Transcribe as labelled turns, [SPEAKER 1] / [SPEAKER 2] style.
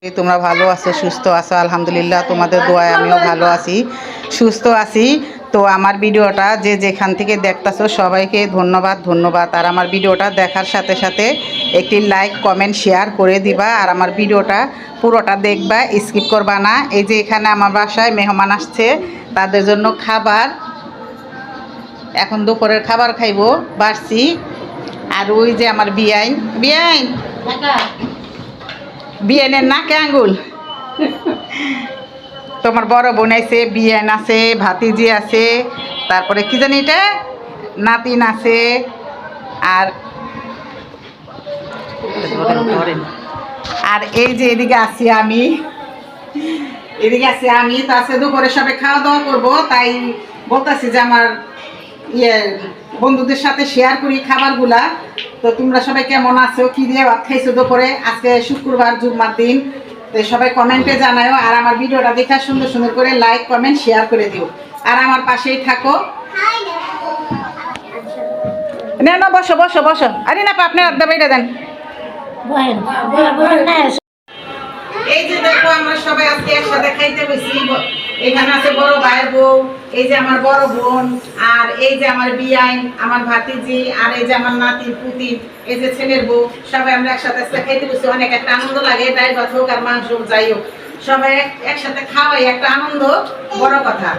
[SPEAKER 1] তোমরা ভালো আছো, সুস্থ আছো? আলহামদুলিল্লাহ, তোমাদের দোয়ায় আমিও ভালো আছি, সুস্থ আছি। তো আমার ভিডিওটা যে যেখান থেকে দেখতেছো সবাইকে ধন্যবাদ ধন্যবাদ। আর আমার ভিডিওটা দেখার সাথে সাথে একটি লাইক কমেন্ট শেয়ার করে দিবা। আর আমার ভিডিওটা পুরোটা দেখবা, স্কিপ করবা না। এই যে এখানে আমার বাসায় মেহমান আসছে, তাদের জন্য খাবার, এখন দুপুরের খাবার খাইবো বাড়ছি। আর ওই যে আমার বিয়াইন বিয়াইন বিয়ানের নাকে আঙ্গুল, তোমার বড় বোন আছে, বিয়ান আছে, ভাতিজি আছে, তারপরে কি জানি এটা নাতিন আছে। আর আর এই যে এদিকে আছি আমি, এদিকে আছি আমি। তো আজকে দুপুরে সবাই খাওয়া দাওয়া করবো, তাই বলতেছি যে আমার বন্ধুদের সাথে শেয়ার করি খাবারগুলা। তো তোমরা সবাই কেমন আছো, কি দিয়ে ভাত খাইছো দুপুরে? আজকে শুক্রবার, জুম্মার দিন। তো সবাই কমেন্টে জানাও। আর আমার ভিডিওটা দেখা সুন্দর সুন্দর করে লাইক কমেন্ট শেয়ার করে দিও। আর আমার পাশেই থাকো। না না, বসো বসো বসো। আরে না, আপনি আড্ডা বাইরে দেন। এই যে দেখো, আমরা সবাই আজকে একসাথে খাইতে বসি। এখানে আছে বড় ভাইয়ের বউ, এই যে আমার বড় বোন, আর এই যে আমার বিয়াইন, আমার ভাতিজি, আর এই যে আমার নাতি পুতি, এই যে ছেলের বউ। সবাই আমরা একসাথে আজকে খাইতে বসি। অনেক একটা আনন্দ লাগে, ডাল ভাত হোক আর মাংস হোক, যাই হোক, সবাই একসাথে খাওয়াই একটা আনন্দ, বড় কথা।